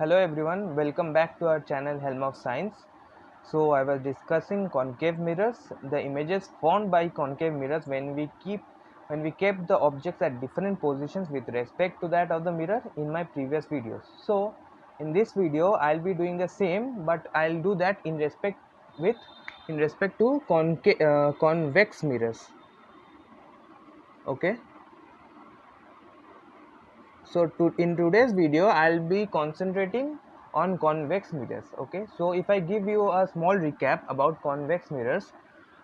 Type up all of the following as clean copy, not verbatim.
Hello everyone, welcome back to our channel Helm of Science. So I was discussing concave mirrors, the images formed by concave mirrors when we kept the objects at different positions with respect to that of the mirror in my previous videos. So in this video I'll be doing the same, but I'll do that in respect to convex mirrors. Okay. So in today's video I'll be concentrating on convex mirrors. Okay, so if I give you a small recap about convex mirrors,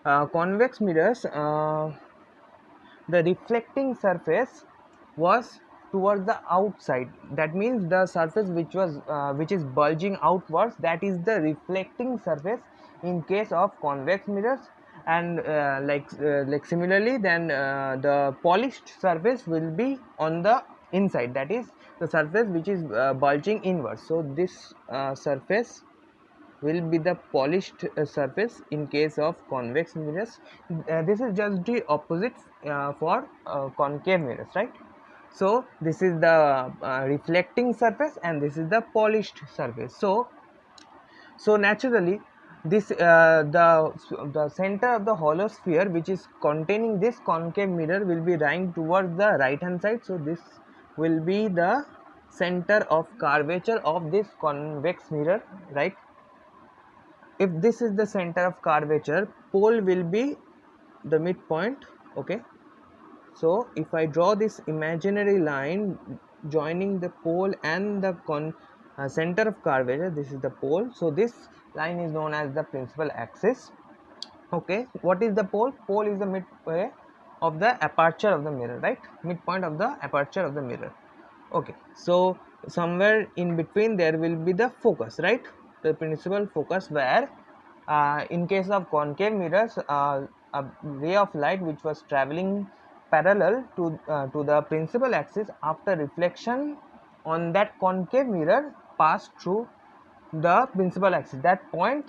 convex mirrors, the reflecting surface was towards the outside. That means the surface which is bulging outwards, that is the reflecting surface in case of convex mirrors. And like similarly, then the polished surface will be on the inside, that is the surface which is bulging inwards. So this surface will be the polished surface in case of convex mirrors. This is just the opposite for concave mirrors, right? So this is the reflecting surface and this is the polished surface. So naturally this the center of the hollow sphere which is containing this concave mirror will be lying towards the right hand side. So this will be the center of curvature of this convex mirror, right? If this is the center of curvature, pole will be the midpoint. Okay, so if I draw this imaginary line joining the pole and the center of curvature, this is the pole, so this line is known as the principal axis. Okay, what is the pole? Pole is the midway of the aperture of the mirror, right? Midpoint of the aperture of the mirror. Okay, so somewhere in between there will be the focus, right? The principal focus, where in case of concave mirrors, a ray of light which was traveling parallel to the principal axis, after reflection on that concave mirror, passed through the principal axis. That point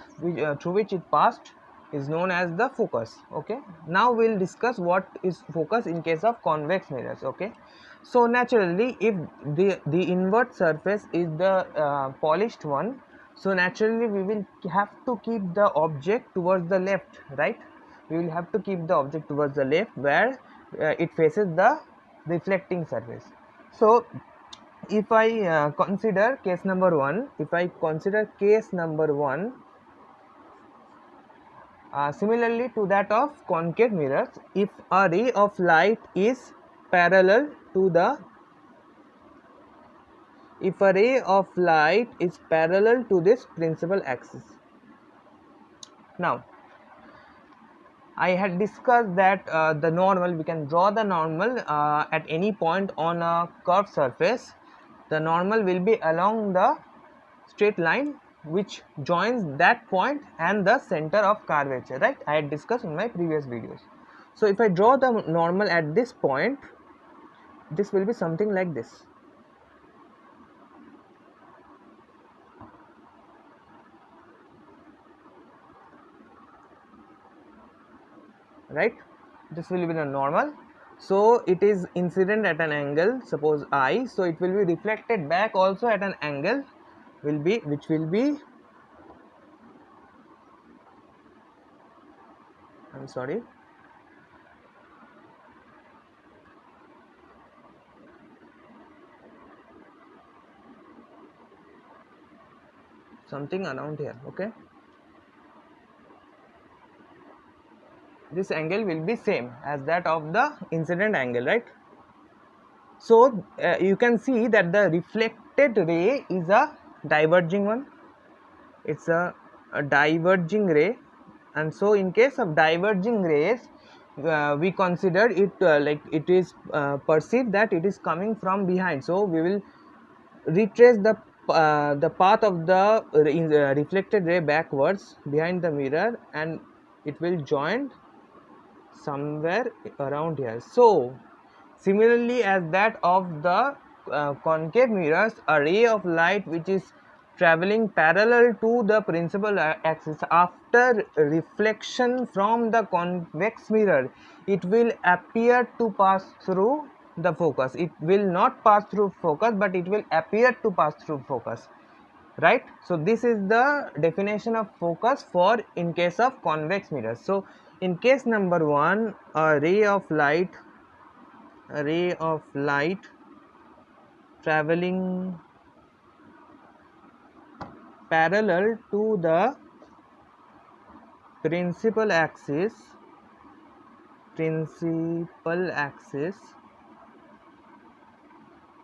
through which it passed is known as the focus. Okay, now we'll discuss what is focus in case of convex mirrors. Okay, so naturally, if the invert surface is the polished one, so naturally we will have to keep the object towards the left, right? We will have to keep the object towards the left, where it faces the reflecting surface. So if I consider case number 1, similarly to that of concave mirrors, if a ray of light is parallel to the this principal axis. Now I had discussed that the normal, we can draw the normal at any point on a curved surface. The normal will be along the straight line which joins that point and the center of curvature, right? I had discussed in my previous videos. So if I draw the normal at this point, this will be something like this. Right, this will be the normal. So it is incident at an angle, suppose I, so it will be reflected back also at an angle which will be, I'm sorry, something around here. Okay, this angle will be same as that of the incident angle, right? So you can see that the reflected ray is a diverging one. It's a diverging ray, and so in case of diverging rays, we consider it like it is perceived that it is coming from behind. So we will retrace the path of the reflected ray backwards behind the mirror, and it will join somewhere around here. So similarly as that of the concave mirrors, a ray of light which is traveling parallel to the principal axis, after reflection from the convex mirror, it will appear to pass through the focus. It will not pass through focus, but it will appear to pass through focus. right? So this is the definition of focus for in case of convex mirrors. So in case number 1, a ray of light traveling parallel to the principal axis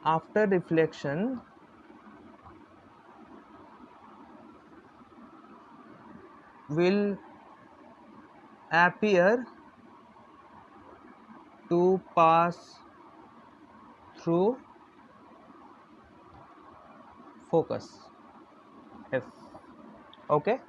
after reflection will appear to pass through focus. Yes. Okay.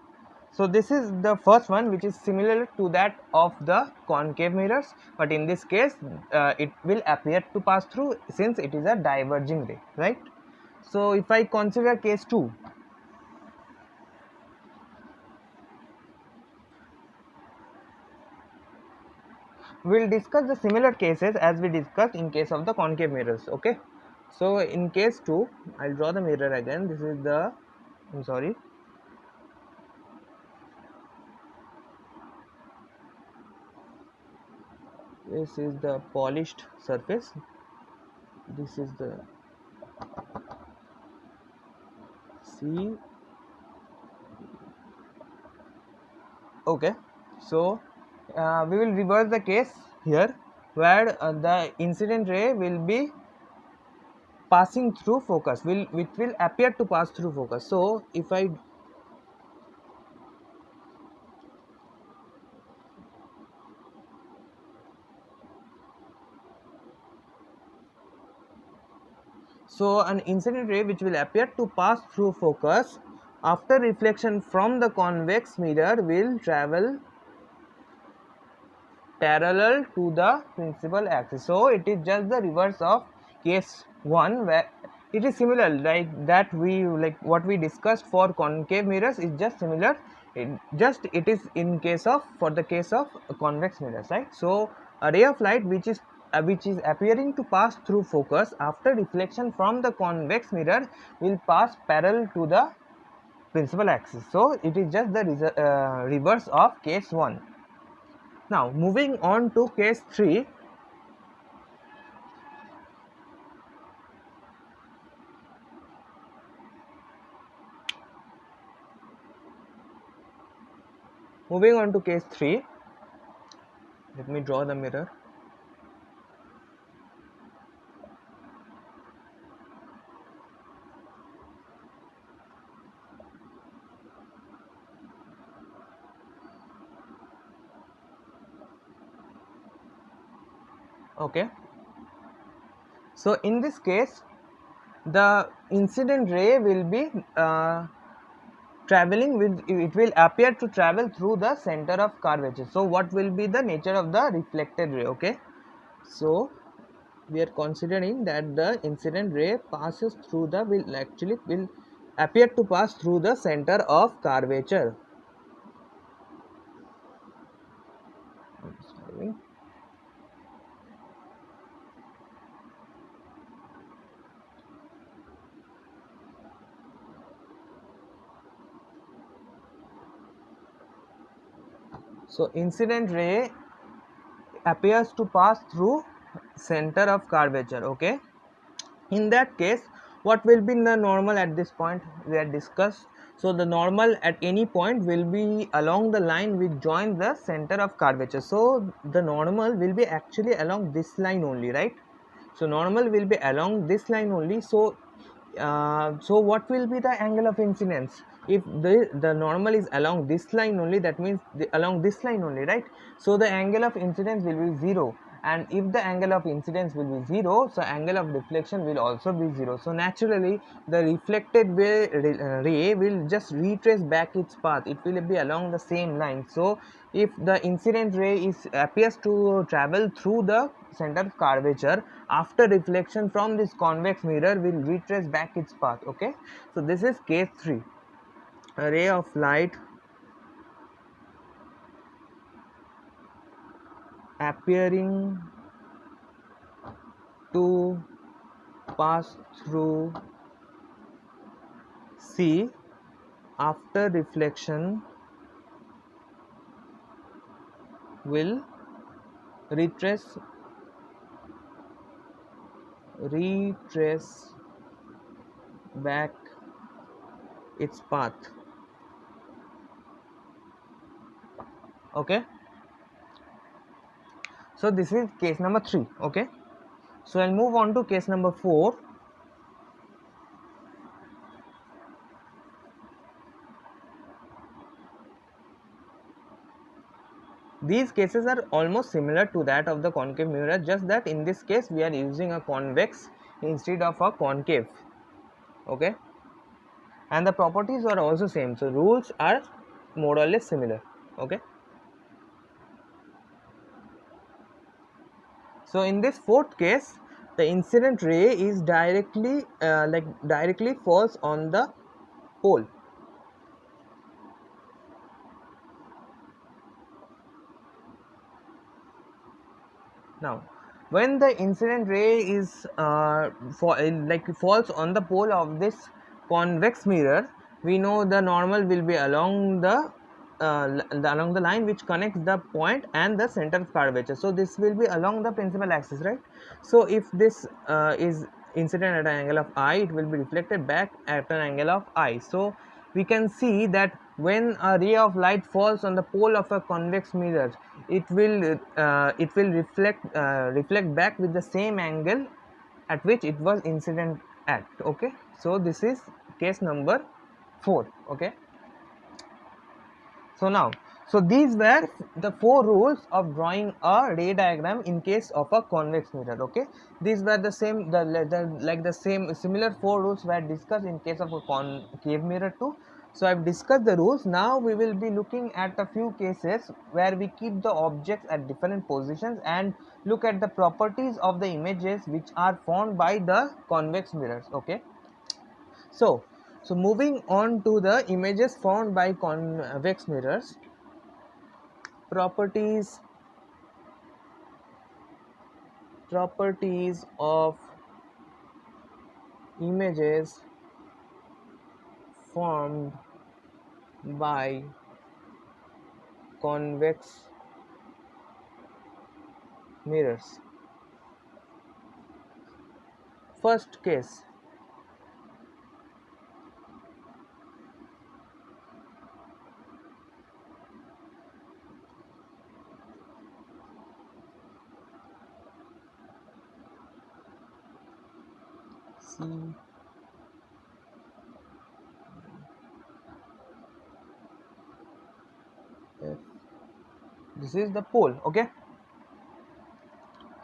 So this is the first one, which is similar to that of the concave mirrors, but in this case it will appear to pass through since it is a diverging ray, right? So if I consider case 2, we will discuss the similar cases as we discussed in case of the concave mirrors. Okay, so in case 2, I'll draw the mirror again. This is the, I'm sorry, this is the polished surface, this is the C. Okay, so we will reverse the case here, where the incident ray will be passing through focus, which will appear to pass through focus. So if I so an incident ray which will appear to pass through focus after reflection from the convex mirror will travel parallel to the principal axis. So it is just the reverse of case 1, where it is similar like that, we like what we discussed for concave mirrors is just similar, it is in case of, for the case of convex mirrors, right? So a ray of light which is appearing to pass through focus after reflection from the convex mirror will pass parallel to the principal axis. So it is just the reverse of case 1. Now moving on to case 3. Moving on to case 3, let me draw the mirror. Okay, so in this case the incident ray will be traveling with, it will appear to travel through the center of curvature. So what will be the nature of the reflected ray? Okay, so we are considering that the incident ray passes through the, will appear to pass through the center of curvature. So incident ray appears to pass through center of curvature. Okay, in that case what will be the normal at this point we had discussed? So the normal at any point will be along the line which joins the center of curvature. So the normal will be actually along this line only, right? So normal will be along this line only. So so what will be the angle of incidence? If the normal is along this line only, that means along this line only, right? So the angle of incidence will be 0, and if the angle of incidence will be 0, so angle of deflection will also be 0. So naturally the reflected ray will just retrace back its path, it will be along the same line. So if the incident ray appears to travel through the center of curvature, after reflection from this convex mirror will retrace back its path. Okay, so this is case 3. A ray of light appearing to pass through see after reflection will retrace back its path. Okay, so this is case number 3. Okay, so I'll move on to case number 4. These cases are almost similar to that of the concave mirror, just that in this case we are using a convex instead of a concave. Okay, and the properties are also same, so rules are more or less similar. Okay, so in this fourth case, the incident ray is directly falls on the pole. Now, when the incident ray is falls on the pole of this convex mirror, we know the normal will be along along the line which connects the point and the center of curvature. So this will be along the principal axis, right? So if this is incident at an angle of I, it will be reflected back at an angle of I. So we can see that when a ray of light falls on the pole of a convex mirror, it will reflect back with the same angle at which it was incident at. Okay, so this is case number 4. Okay, so now, so these were the 4 rules of drawing a ray diagram in case of a convex mirror. Okay, these were the same, the same similar 4 rules were discussed in case of a concave mirror too. So I've discussed the rules. Now we will be looking at a few cases where we keep the objects at different positions and look at the properties of the images which are formed by the convex mirrors. Okay, so moving on to the images formed by convex mirrors, properties of images formed by convex mirrors. First case, see if this is the pole. Okay,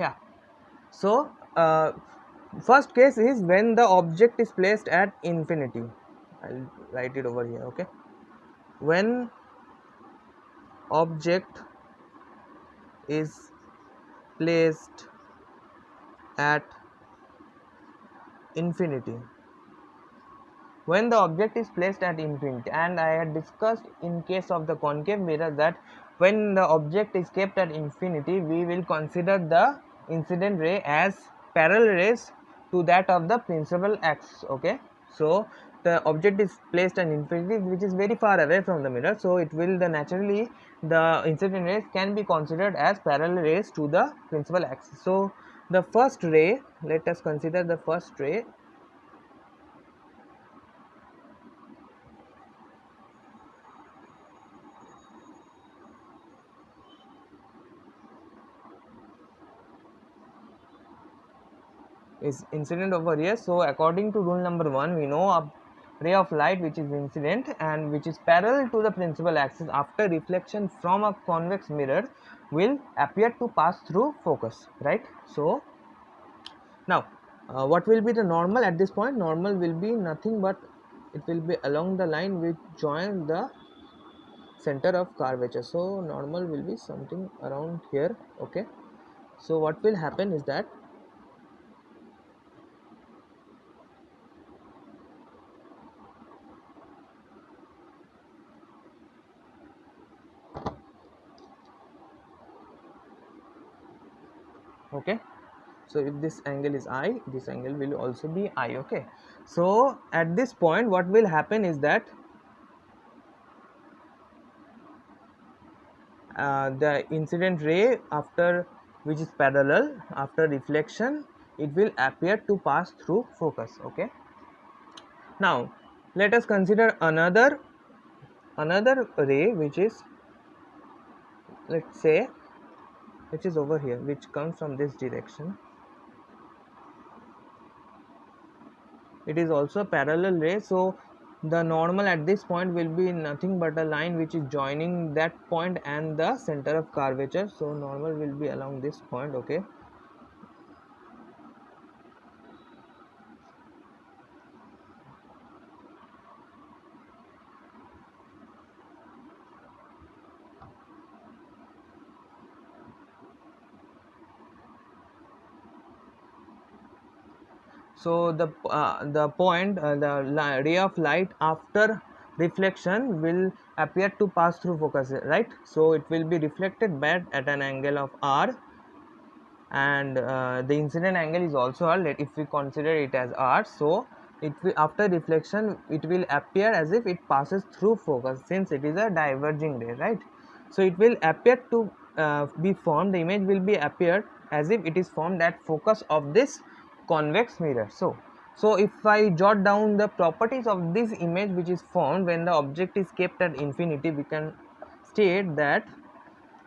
yeah, so first case is when the object is placed at infinity. I'll write it over here. Okay, when object is placed at infinity. When the object is placed at infinity, and I had discussed in case of the concave mirror that when the object is kept at infinity, we will consider the incident ray as parallel rays to that of the principal axis. Okay, so the object is placed at infinity, which is very far away from the mirror, so it will naturally the incident rays can be considered as parallel rays to the principal axis. So the first ray, let us consider the first ray. Is incident over here. So according to rule number 1, we know a ray of light which is incident and which is parallel to the principal axis after reflection from a convex mirror will appear to pass through focus, right? So now what will be the normal at this point? Normal will be nothing but it will be along the line which joins the center of curvature. So normal will be something around here. Okay, so what will happen is that okay, So if this angle is I, this angle will also be I. Okay, so at this point what will happen is that the incident ray, after which is parallel, after reflection it will appear to pass through focus. Okay, now let us consider another ray, which is, let's say, which is over here, which comes from this direction. It is also a parallel ray, so the normal at this point will be nothing but a line which is joining that point and the center of curvature. So normal will be along this point. Okay, so the point, the ray of light after reflection will appear to pass through focus, right? So it will be reflected back at an angle of r, and the incident angle is also r. If we consider it as r, so it will, after reflection it will appear as if it passes through focus, since it is a diverging ray, right? So it will appear to be formed, the image will be appeared as if it is formed at focus of this convex mirror. So if I jot down the properties of this image which is formed when the object is kept at infinity, we can state that,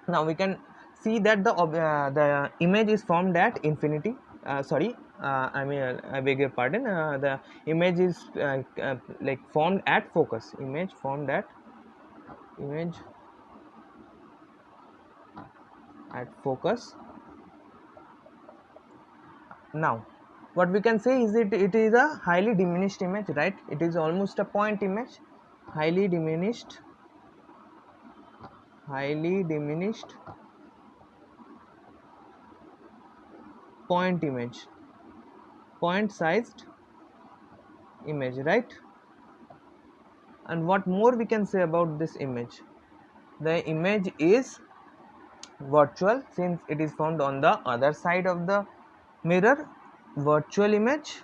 now we can see that the image is formed at infinity. I beg your pardon. The image is like formed at focus. Image at focus. Now, what we can say is it is a highly diminished image, right? It is almost a point image, highly diminished point image, point sized image, right? And what more we can say about this image? The image is virtual, since it is found on the other side of the mirror, virtual image,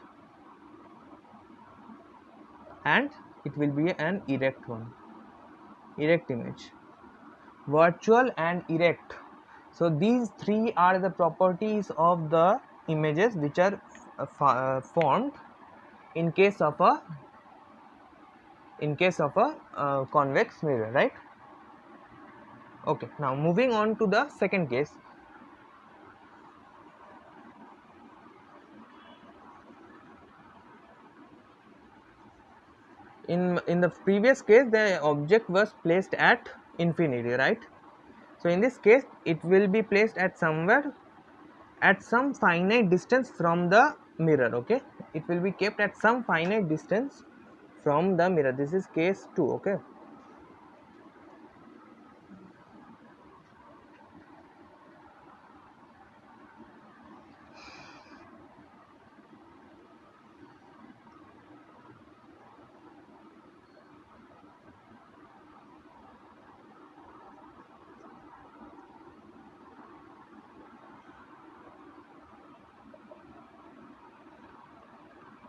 and it will be an erect image, virtual and erect. So these three are the properties of the images which are formed in case of a convex mirror, right? Okay, now moving on to the second case. In the previous case, the object was placed at infinity, right? So in this case it will be placed at somewhere at some finite distance from the mirror. Okay, it will be kept at some finite distance from the mirror. This is case 2. Okay,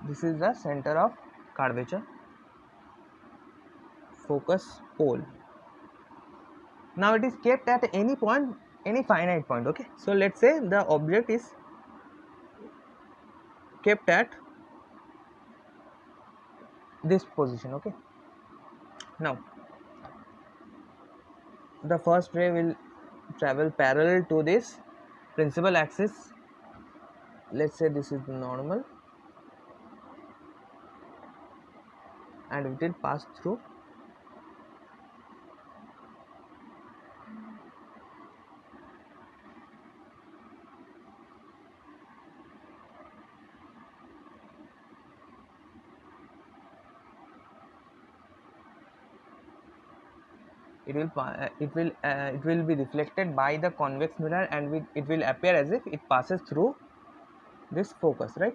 this is the center of curvature, focus pole. Now it is kept at any point, any finite point. Okay, so let's say the object is kept at this position. Okay, now the first ray will travel parallel to this principal axis. Let's say this is the normal, and it will pass through. It will be reflected by the convex mirror, and it will appear as if it passes through this focus, right?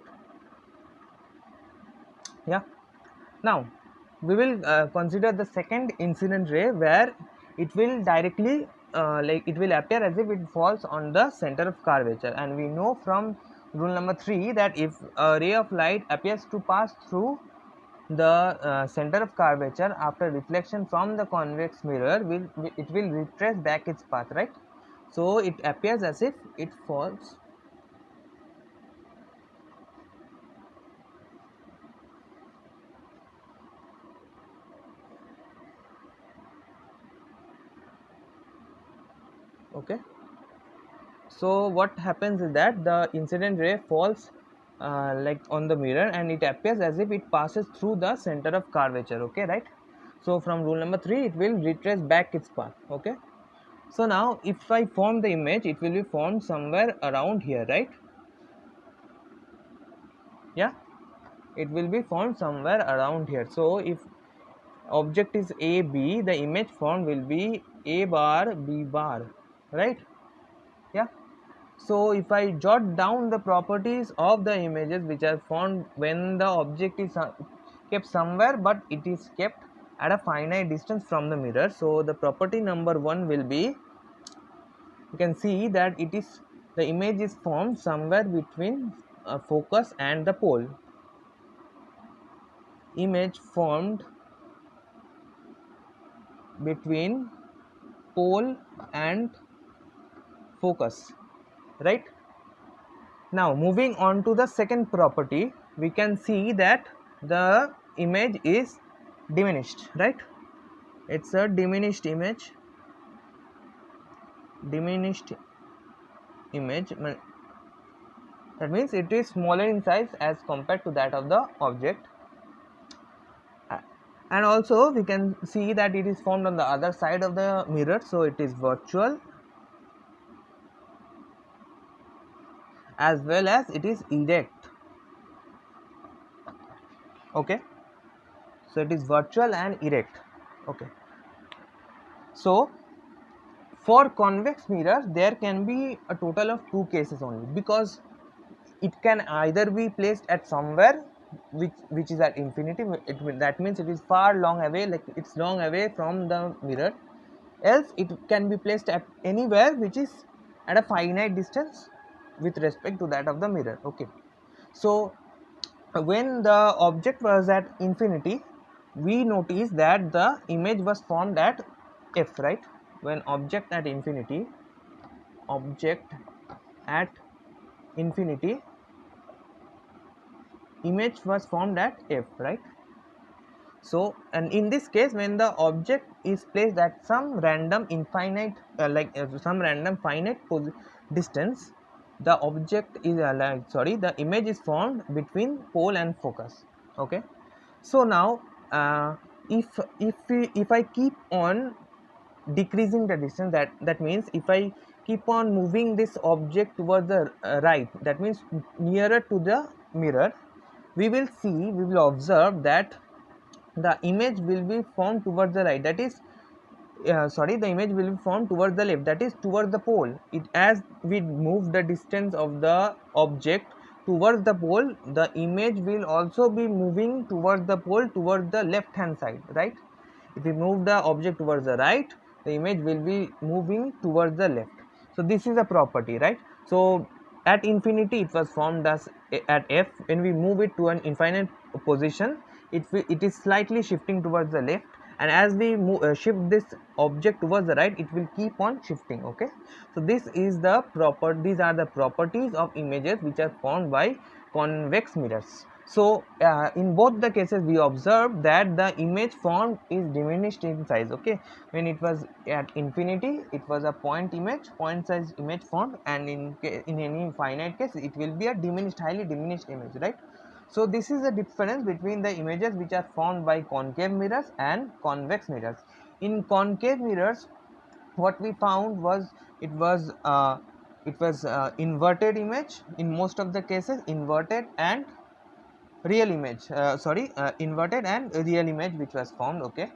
Yeah. Now we will consider the second incident ray, where it will directly it will appear as if it falls on the center of curvature, and we know from rule number 3, that if a ray of light appears to pass through the center of curvature after reflection from the convex mirror, it will retrace back its path, right? So it appears as if it falls. Okay, so what happens is that the incident ray falls like on the mirror, and it appears as if it passes through the center of curvature. Okay, right? So from rule number 3, it will retrace back its path. Okay, so now if I form the image, it will be formed somewhere around here, right? Yeah, it will be formed somewhere around here. So if object is AB, the image formed will be A bar B bar, right? Yeah. So if I jot down the properties of the images which are formed when the object is kept somewhere but it is kept at a finite distance from the mirror. So the property number 1 will be, you can see that it is, the image is formed somewhere between focus and the pole. Image formed between pole and focus, right? Now moving on to the second property, we can see that the image is diminished, right? It's a diminished image. Diminished image, that means it is smaller in size as compared to that of the object. And also we can see that it is formed on the other side of the mirror, so it is virtual as well as it is erect. Okay, so it is virtual and erect. Okay, so for convex mirrors there can be a total of 2 cases only, because it can either be placed at somewhere which is at infinity, that means it is far long away, like it's long away from the mirror, else it can be placed at anywhere which is at a finite distance with respect to that of the mirror. Okay, so when the object was at infinity, we notice that the image was formed at f, right? When object at infinity, image was formed at f, right? So, and in this case, when the object is placed at some random infinite some random finite distance, the object is the image is formed between pole and focus. Okay, so now if I keep on decreasing the distance, that means if I keep on moving this object towards the right, that means nearer to the mirror, we will observe that the image will be formed towards the right, that is the image will be formed towards the left, that is towards the pole. It, as we move the distance of the object towards the pole, the image will also be moving towards the pole, towards the left hand side, right? If we move the object towards the right, the image will be moving towards the left. So this is a property, right? So at infinity it was formed as at f. When we move it to an infinite position, it is slightly shifting towards the left, and as we shift this object towards the right, it will keep on shifting. Okay, so these are the properties of images which are formed by convex mirrors. So in both the cases we observed that the image formed is diminished in size. Okay, when it was at infinity, it was a point size image formed, and in any finite case it will be a highly diminished image, right? So this is the difference between the images which are formed by concave mirrors and convex mirrors. In concave mirrors, what we found was it was inverted image in most of the cases, inverted and real image. Inverted and real image which was formed. Okay,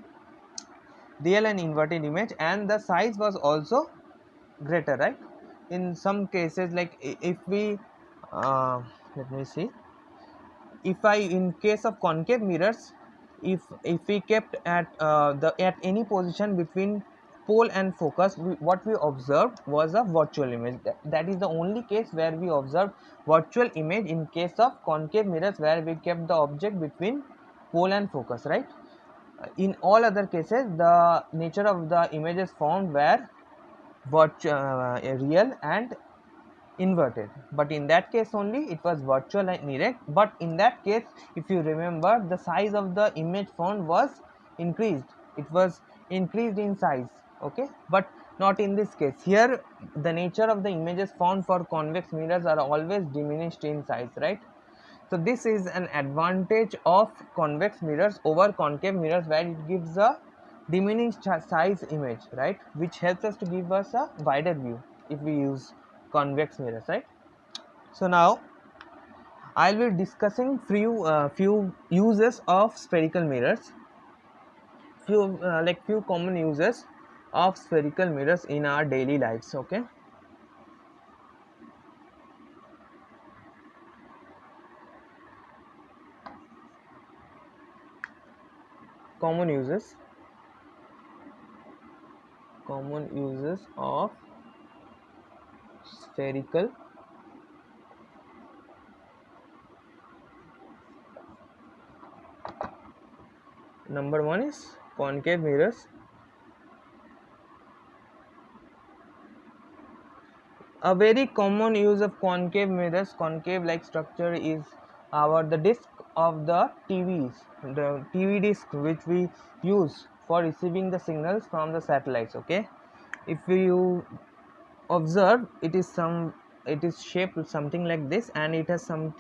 real and inverted image, and the size was also greater, right? In some cases, like if we let me see, if I, in case of concave mirrors, if we kept at any position between pole and focus, what we observed was a virtual image. That is the only case where we observed virtual image in case of concave mirrors, where we kept the object between pole and focus, right? In all other cases, the nature of the images found were real and inverted, but in that case only it was virtual and erect. But in that case, if you remember, the size of the image found was increased, it was increased in size, okay, but not in this case. Here the nature of the images found for convex mirrors are always diminished in size, right? So this is an advantage of convex mirrors over concave mirrors, where it gives a diminished size image, right, which helps us to give us a wider view if we use convex mirrors, right? So now I will be discussing few uses of spherical mirrors, few common uses of spherical mirrors in our daily lives, okay? Common uses of spherical number one is concave mirrors. A very common use of concave mirrors, concave like structure, is the disc of the TVs, the TV disc which we use for receiving the signals from the satellites, okay? If you observe, it is shaped something like this, and it has some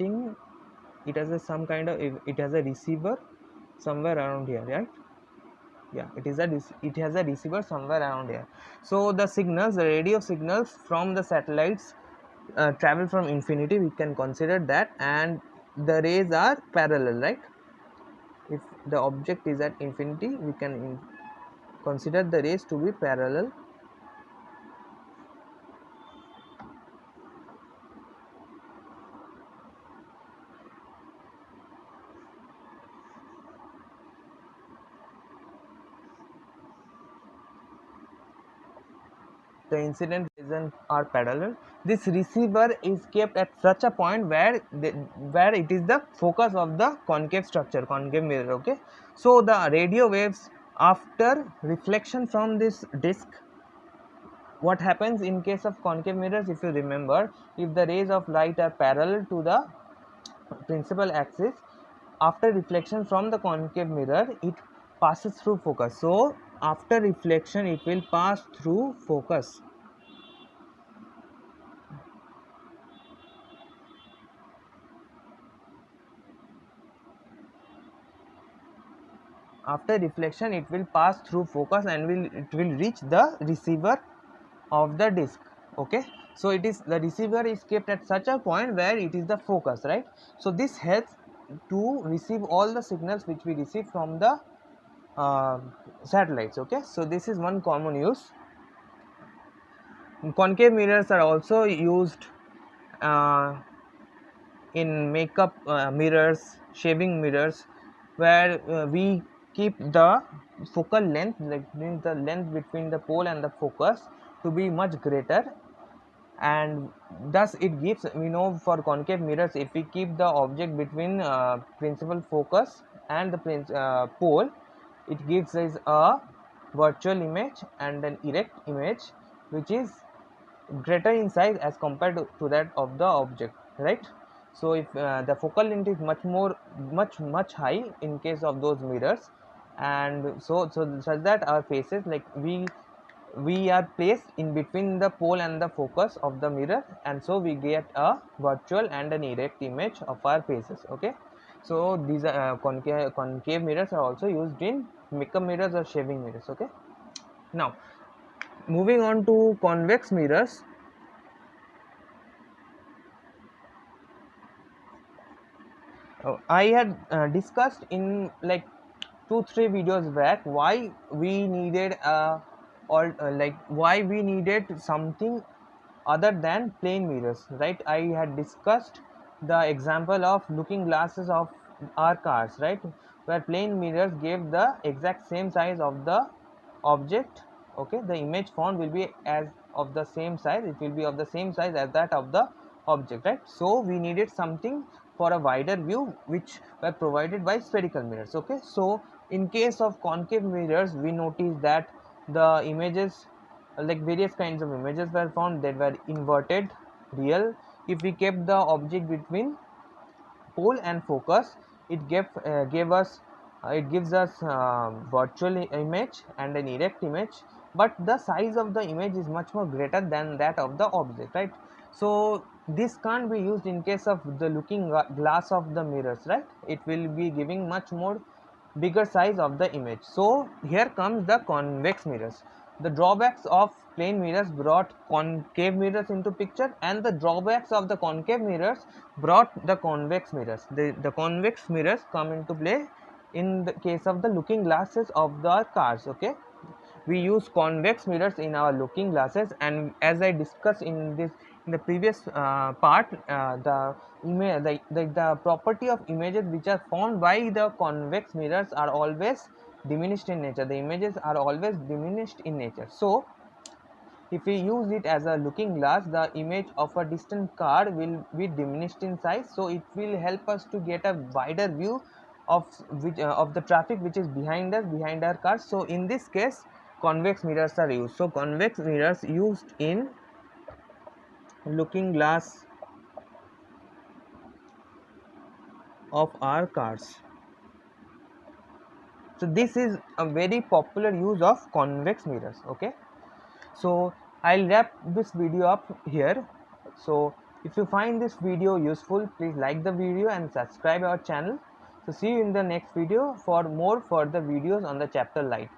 kind of, it has a receiver somewhere around here, right? Yeah, it has a receiver somewhere around here. So the signals, the radio signals from the satellites travel from infinity, we can consider that, and the rays are parallel, right? If the object is at infinity, we can consider the rays to be parallel. The incident rays are parallel. This receiver is kept at such a point where it is the focus of the concave structure, concave mirror, okay? So the radio waves, after reflection from this disc, what happens in case of concave mirrors, if you remember, if the rays of light are parallel to the principal axis, after reflection from the concave mirror, it passes through focus. So after reflection, it will pass through focus. After reflection, it will pass through focus and it will reach the receiver of the disc, okay? So it is, the receiver is kept at such a point where it is the focus, right? So this helps to receive all the signals which we receive from the satellites, okay? So this is one common use. Concave mirrors are also used in makeup mirrors, shaving mirrors, where we keep the focal length, like the length between the pole and the focus, to be much greater, and thus it gives, we know, for concave mirrors, if we keep the object between principal focus and the pole, it gives us a virtual image and an erect image which is greater in size as compared to that of the object, right? So if the focal length is much high in case of those mirrors, and so such that our faces, like we are placed in between the pole and the focus of the mirror, and so we get a virtual and an erect image of our faces, okay? So these concave mirrors are also used in makeup mirrors or shaving mirrors, okay? Now moving on to convex mirrors. I had discussed in like 2-3 videos back why we needed why we needed something other than plain mirrors, right? I had discussed the example of looking glasses of our cars, right, where plain mirrors gave the exact same size of the object okay, the image font will be as of the same size, it will be of the same size as that of the object, right? So we needed something for a wider view which were provided by spherical mirrors. Okay, so in case of concave mirrors, we noticed that the images, like various kinds of images were found that were inverted, real. If we kept the object between pole and focus, it gives us virtual image and an erect image, but the size of the image is much more greater than that of the object, right? So this can't be used in case of the looking glass of the mirrors, right? It will be giving much more bigger size of the image. So here comes the convex mirrors. The drawbacks of plane mirrors brought concave mirrors into picture, and the drawbacks of the concave mirrors brought the convex mirrors. The convex mirrors come into play in the case of the looking glasses of the cars. Okay, we use convex mirrors in our looking glasses, and as I discussed in the previous part, the property of images which are formed by the convex mirrors are always diminished in nature. The images are always diminished in nature. So if we use it as a looking glass, the image of a distant car will be diminished in size, so it will help us to get a wider view of of the traffic which is behind us, behind our cars. So in this case, convex mirrors are used. So convex mirrors used in looking glass of our cars. So this is a very popular use of convex mirrors. Okay, so I'll wrap this video up here. So if you find this video useful, please like the video and subscribe our channel. So see you in the next video for more further videos on the chapter light.